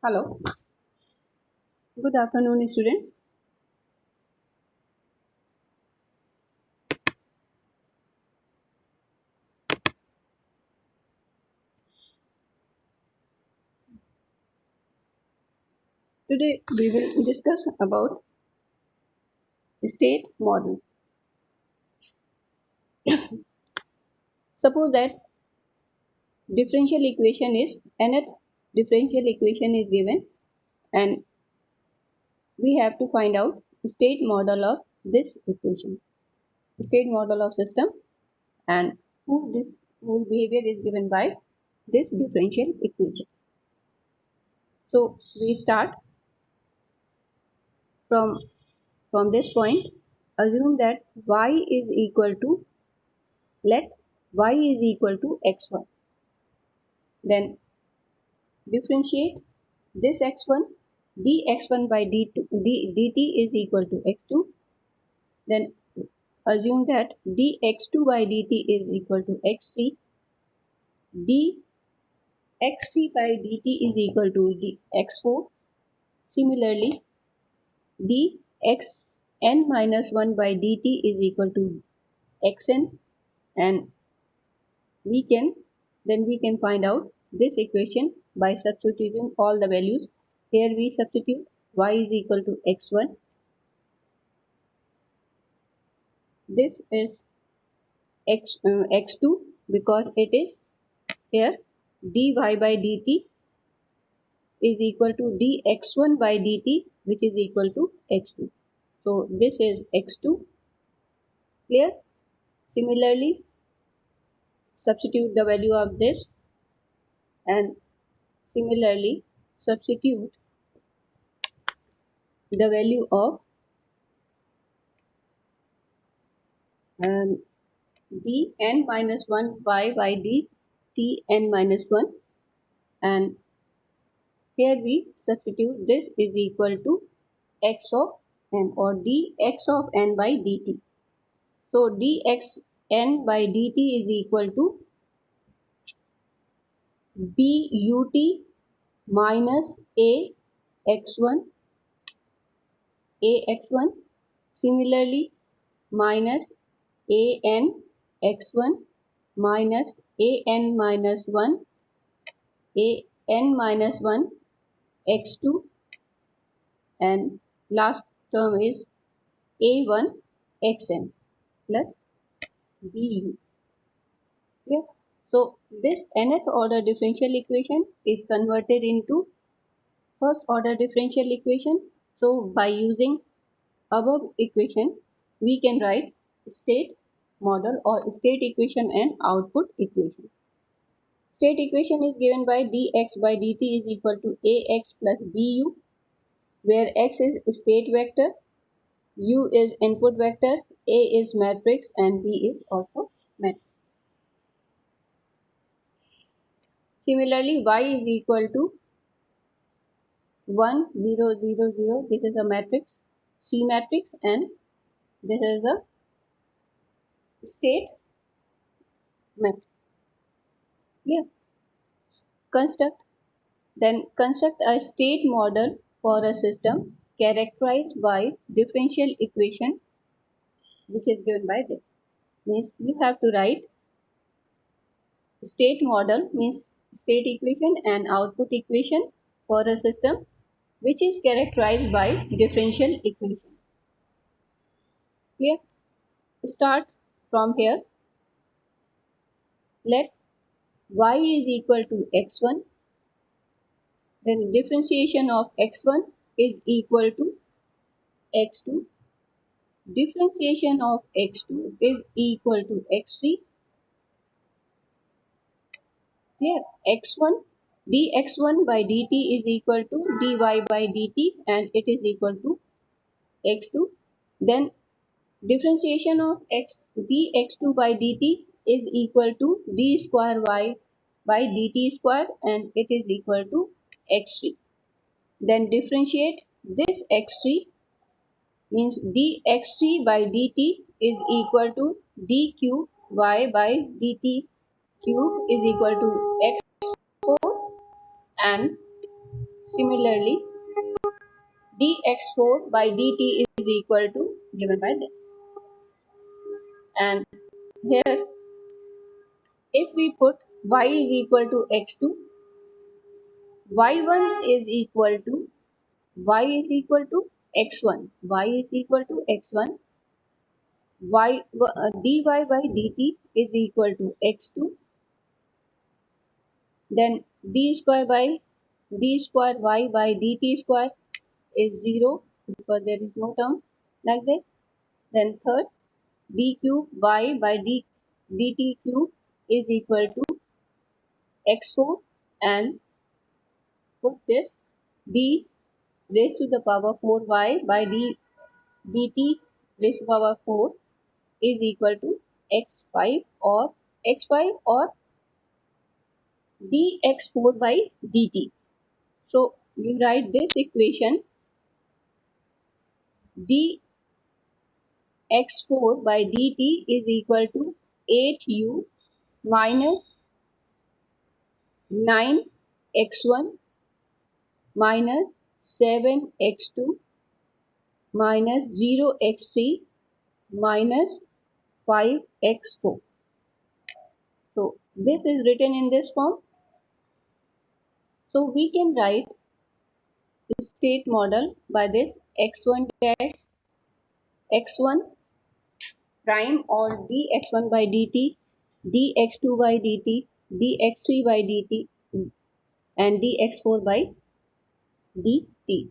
Hello, good afternoon, students. Today we will discuss about state model. Suppose that differential equation is nth differential equation is given, and we have to find out state model of this equation, state model of system, and whose behavior is given by this differential equation. So we start from this point. Assume that y is equal to, let y is equal to x1. Then differentiate this x1, dx1 by dt is equal to x2. Then assume that dx2 by dt is equal to x3. dx3 by dt is equal to x4. Similarly, dxn minus 1 by dt is equal to xn, and we can find out this equation by substituting all the values. Here we substitute y is equal to x1. This is x2 because it is here. Dy by dt is equal to dx1 by dt, which is equal to x2. So this is x2. Clear? Similarly, substitute the value of this, and similarly substitute the value of dn minus 1 by dt n minus 1, and here we substitute this is equal to x of n, or dx of n by dt. So dxn by dt is equal to but minus ax1. Similarly, minus an x1 minus an minus 1 x2, and last term is a1 xn plus bu. Yeah. So this nth order differential equation is converted into first order differential equation. So by using above equation, we can write state model or state equation and output equation. State equation is given by dx by dt is equal to ax plus bu, where x is state vector, u is input vector, a is matrix, and b is also matrix. Similarly, y is equal to 1 0 0 0. This is a matrix, C matrix, and this is the state matrix. Yeah. Construct a state model for a system characterized by differential equation, which is given by this. Means you have to write state model, means state equation and output equation for a system which is characterized by differential equation. Clear? Start from here. Let y is equal to x1, then differentiation of x1 is equal to x2, differentiation of x2 is equal to x3. Clear? x1 dx1 by dt is equal to dy by dt, and it is equal to x2. Then differentiation of dx2 by dt is equal to d square y by dt square, and it is equal to x3. Then differentiate this x3, means dx3 by dt is equal to dq y by dt cube is equal to x4. And similarly, dx4 by dt is equal to given by this. And here, if we put y is equal to x2, y1 is equal to y is equal to x1, y is equal to x1, dy by dt is equal to x2, then d square y by dt square is 0 because there is no term like this. Then third, d cube y by dt cube is equal to x4, and put this d raised to the power 4y by dt raised to the power 4 is equal to x5 or dx4 by dt. So you write this equation dx4 by dt is equal to 8u minus 9x1 minus 7x2 minus 0x3 minus 5x4. So this is written in this form. So we can write the state model by this x1 dash x1 prime or dx1 by dt, dx2 by dt, dx3 by dt, and dx4 by dt.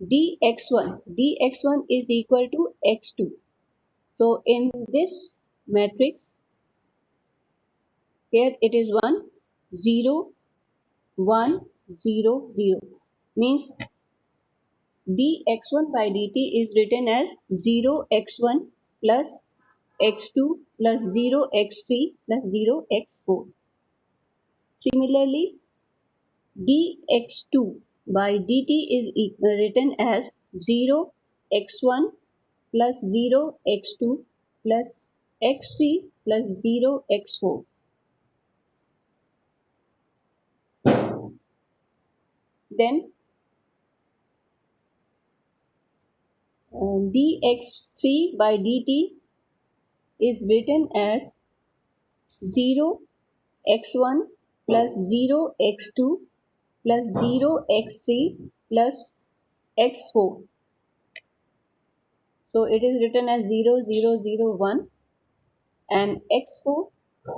dx1 is equal to x2. So in this matrix, here it is 1, 0, 1, 0, 0. Means dx1 by dt is written as 0x1 plus x2 plus 0x3 plus 0x4. Similarly, dx2 by dt is written as 0x1 plus 0x2 plus x3 plus 0x4. Then dx3 by dt is written as 0x1 plus 0x2 plus 0x3 plus x4. So it is written as 0, 0, 0, 1, and x4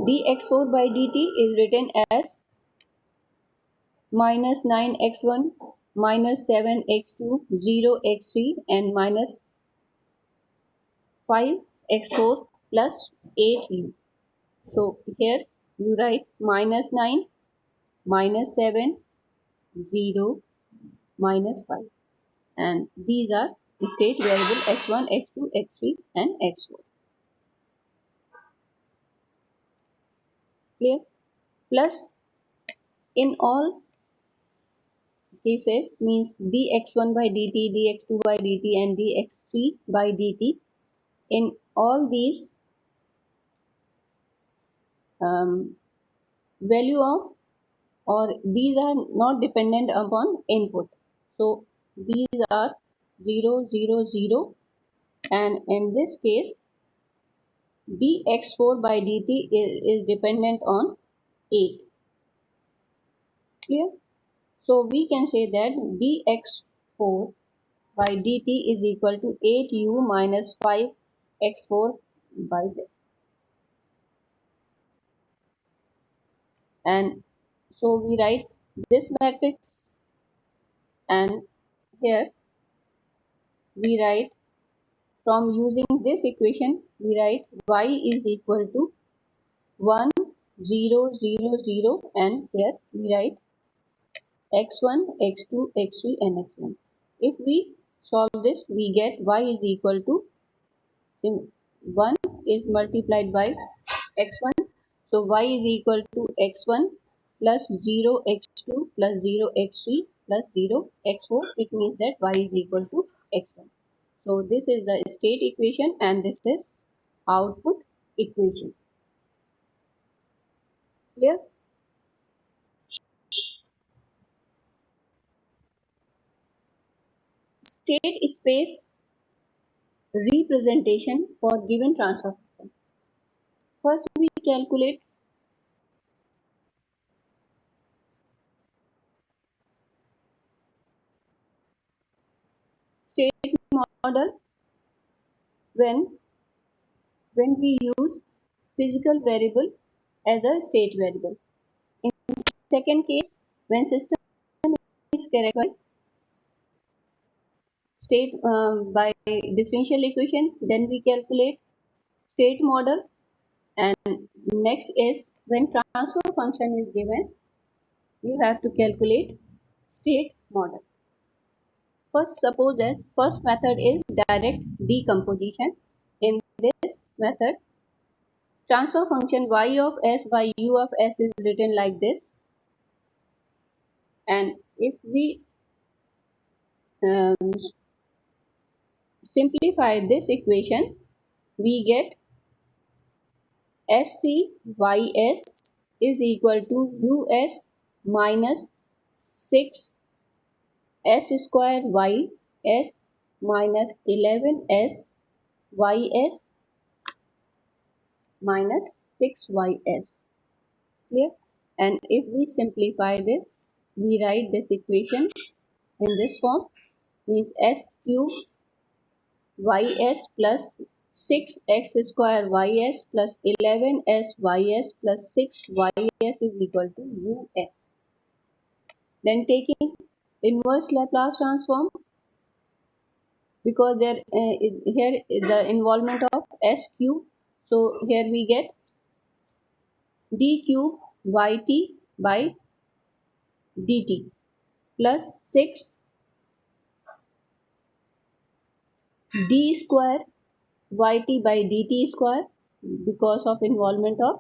dx4 by dt is written as minus 9x1 minus 7x2 0x3 and minus 5x4 plus 8u. So here you write minus 9 minus 7 0 minus 5, and these are the state variable x1 x2 x3 and x4. Clear? Plus in all cases means dx1 by dt, dx2 by dt and dx3 by dt. In all these, value of or these are not dependent upon input. So these are 0, 0, 0, and in this case dx4 by dt is dependent on 8. Clear? So we can say that dx4 by dt is equal to 8u minus 5x4 by this. And so we write this matrix, and here we write, from using this equation we write y is equal to 1, 0, 0, 0, and here we write x1, x2, x3 and x1. If we solve this, we get y is equal to 1 is multiplied by x1. So y is equal to x1 plus 0x2 plus 0x3 plus 0x4. It means that y is equal to x1. So this is the state equation and this is output equation. Clear? state space representation for given transfer function. First, we calculate state model when we use physical variable as a state variable. In second case, when system is characterized state by differential equation, then we calculate state model. And next is when transfer function is given, you have to calculate state model. First, suppose that first method is direct decomposition. In this method, transfer function y of s by u of s is written like this. And if we um, simplify this equation, we get SCYS is equal to US minus 6 S square Y S minus 11 S Y S minus 6 Y S. Clear? And if we simplify this, we write this equation in this form, means S cube ys plus 6x square ys plus 11s ys plus 6ys is equal to us. Then taking inverse Laplace transform, because there here is the involvement of s cube, so here we get d cube yt by dt plus 6 d square yt by dt square, because of involvement of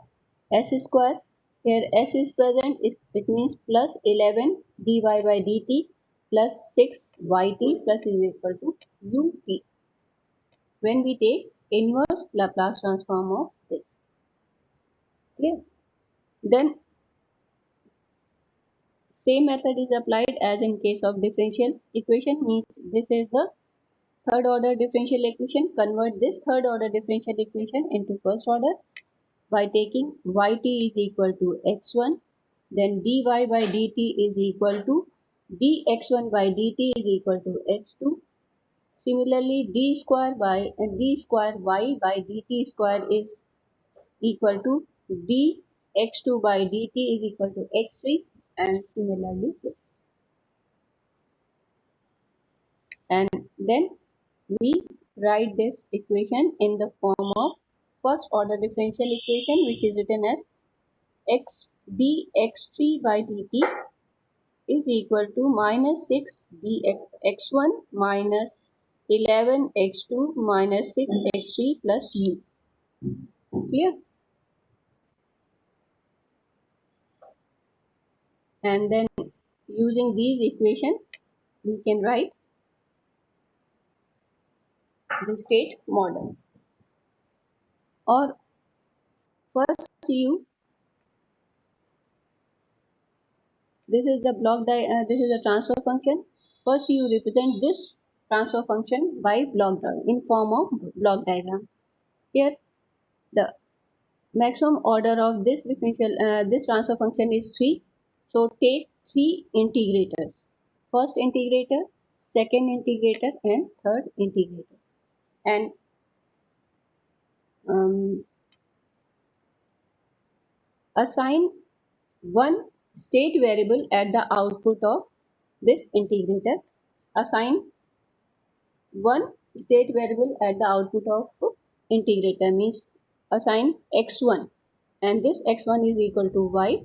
s square. Here s is present, it means plus 11 dy by dt plus 6 yt plus is equal to ut when we take inverse Laplace transform of this. Clear? Then same method is applied as in case of differential equation, means this is the third order differential equation. Convert this third order differential equation into first order by taking yt is equal to x1, then dy by dt is equal to dx1 by dt is equal to x2. Similarly, d square y by dt square is equal to dx2 by dt is equal to x3, and similarly. And then we write this equation in the form of first order differential equation, which is written as x dx3 by dt is equal to minus 6 dx1 minus 11 x2 minus 6 x3 plus u. Clear? And then using these equations, we can write the state model. Or first u, this is the this is the transfer function. First you represent this transfer function by block diagram in form of block diagram. Here the maximum order of this differential this transfer function is 3. So take 3 integrators. First integrator, second integrator, and third integrator. And assign one state variable at the output of this integrator. Assign one state variable at the output of integrator, means assign x1, and this x1 is equal to y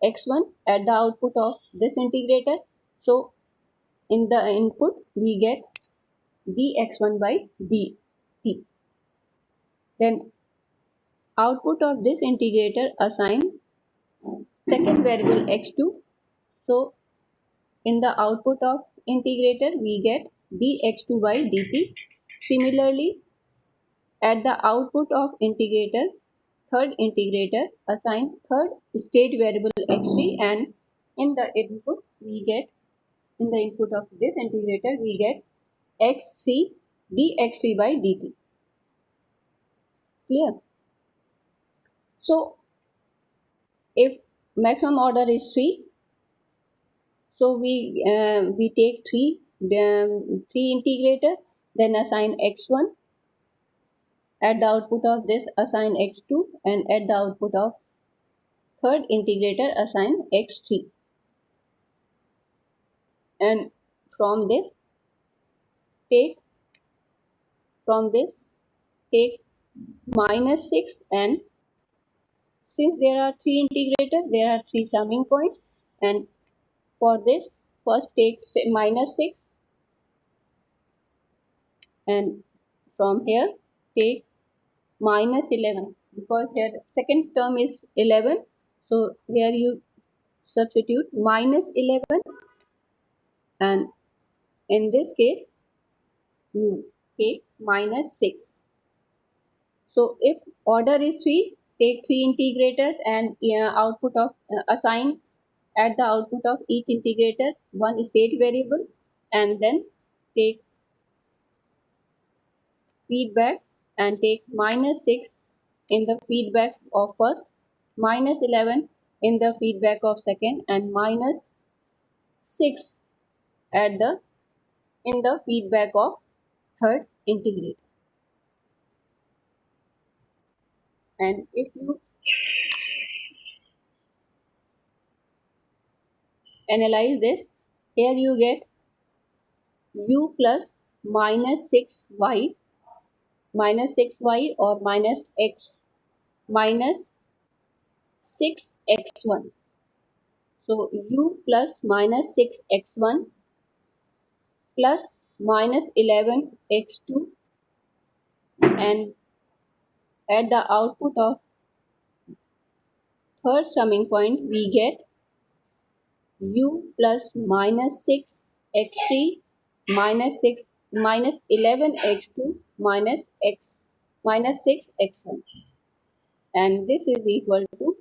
x1 at the output of this integrator. So in the input we get dx1 by dt. Then output of this integrator assign second variable x2. So in the output of integrator we get dx2 by dt. Similarly, at the output of integrator, third integrator assign third state variable x3, and in the input we get, in the input of this integrator we get x3 dx3 by dt. Clear? So if maximum order is 3, so we take 3 integrator, then assign x1, at the output of this assign x2, and at the output of third integrator assign x3. And from this take take -6, and since there are 3 integrators, there are 3 summing points, and for this first take -6, and from here take -11, because here second term is 11, so here you substitute -11, and in this case you take -6. So if order is 3, take 3 integrators and output of assign at the output of each integrator one state variable, and then take feedback and take -6 in the feedback of first, -11 in the feedback of second, and -6 at the in the feedback of third integrator. And if you analyze this, here you get u plus -6y, -6y or minus x minus 6x1. So u plus -6x1 plus -11x2, and at the output of third summing point we get u plus -6x3 -6 -11x2 x -6x1, and this is equal to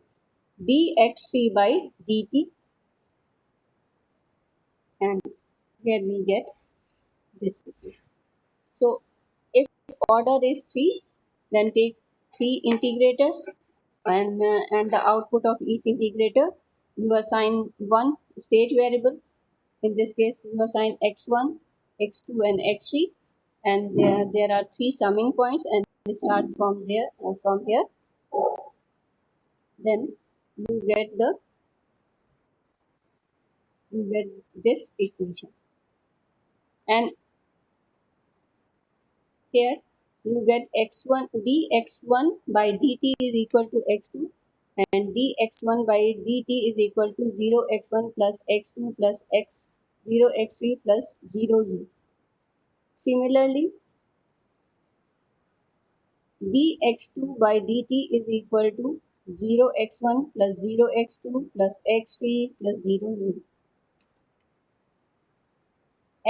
dx3 by dt, and here we get this equation. So if order is 3, then take 3 integrators, and the output of each integrator you assign one state variable. In this case you assign x1, x2 and x3, and there are 3 summing points, and we start from there, from here, then you get this equation, and here you get x1 dx1 by dt is equal to x2, and dx1 by dt is equal to 0x1 plus x2 plus x 0x3 plus 0u. Similarly, dx2 by dt is equal to 0x1 plus 0x2 plus x3 plus 0u.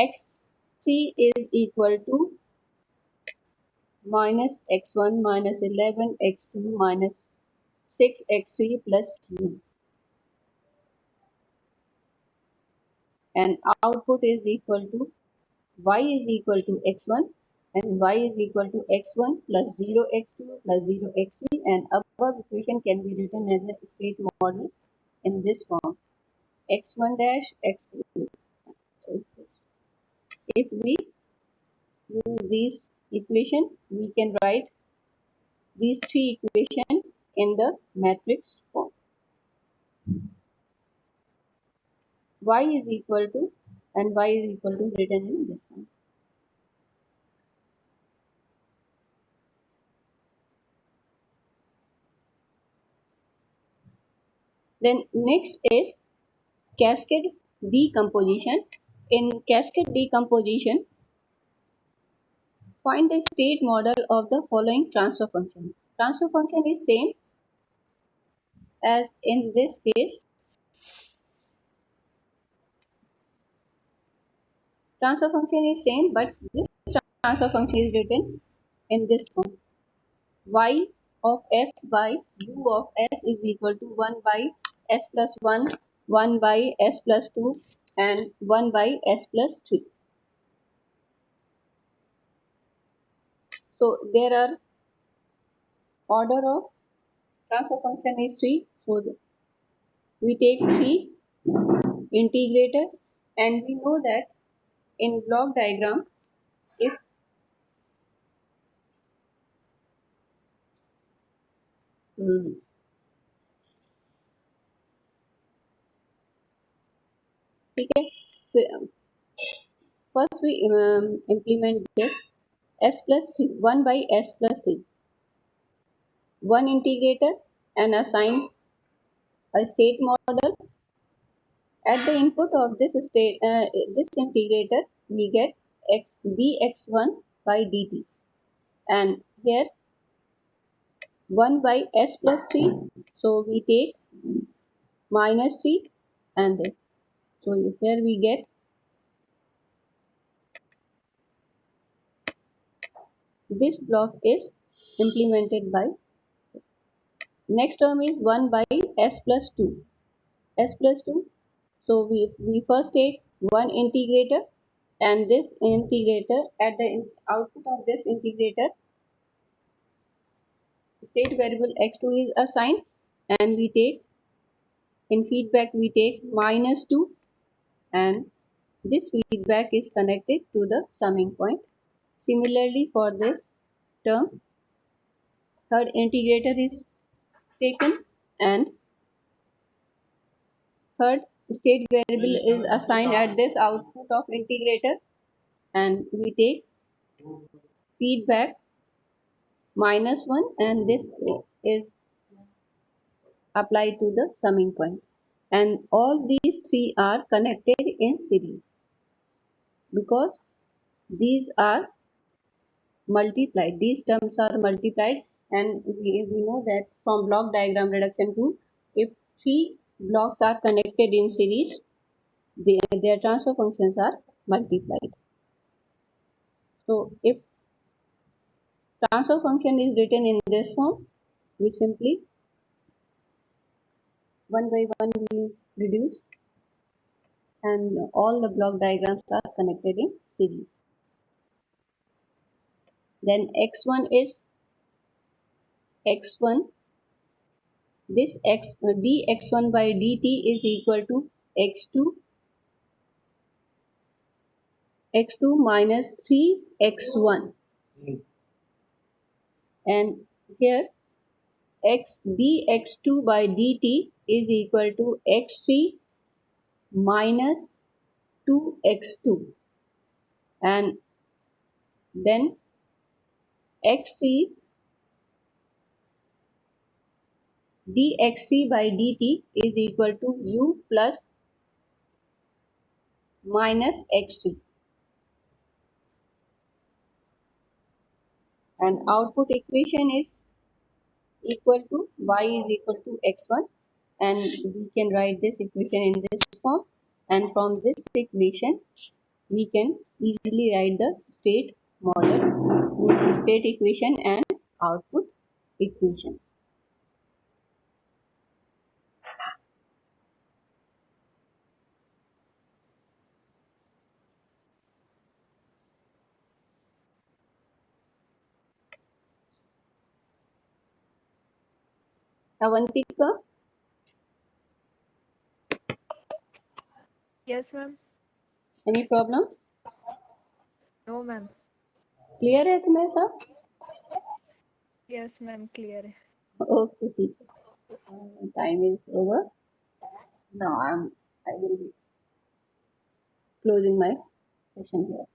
x3 is equal to minus x1 minus 11 x2 minus 6x3 plus u, and output is equal to y is equal to x1, and y is equal to x1 plus 0x2 plus 0x3, and above equation can be written as a state model in this form: x1 dash x2. If we use this equation, we can write these 3 equations in the matrix form. Y is equal to, and y is equal to written in this one. Then next is cascade decomposition. In cascade decomposition, find the state model of the following transfer function. Transfer function is same as in this case. Transfer function is same, but this transfer function is written in this form: y of s by u of s is equal to 1 by s plus 1, 1 by s plus 2, and 1 by s plus 3. So there are order of transfer function is 3. So we take 3 integrators, and we know that in block diagram, if okay, first we implement this s plus 3, 1 by s plus 3, one integrator, and assign a state model. At the input of this integrator, we get dx1 by dt, and here 1 by s plus 3. So we take minus 3 and this. So here we get this block is implemented by. Next term is 1 by s plus 2. S plus 2. So we first take one integrator, and this integrator, at the output of this integrator, state variable x2 is assigned, and we take in feedback we take minus 2, and this feedback is connected to the summing point. Similarly, for this term, third integrator is taken, and third state variable is assigned at this output of integrator, and we take feedback minus 1, and this is applied to the summing point. And all these three are connected in series because these are multiplied. These terms are multiplied, and we know that from block diagram reduction tool, if three blocks are connected in series, their transfer functions are multiplied. So if transfer function is written in this form, we simply one by one we reduce, and all the block diagrams are connected in series. Then x1 is x1. This dx1 by dt is equal to x2 minus 3x1, and here dx2 by dt is equal to x3 minus 2x2, and then x3 dx3 by dt is equal to u plus minus x3, and output equation is equal to y is equal to x1, and we can write this equation in this form, and from this equation we can easily write the state model, means state equation and output equation. Avantika, Yes, ma'am. any problem? No, ma'am. Clear है तुम्हें सब? Yes, ma'am. Clear है. Okay, ठीक है. Time is over. Now I will be closing my session here.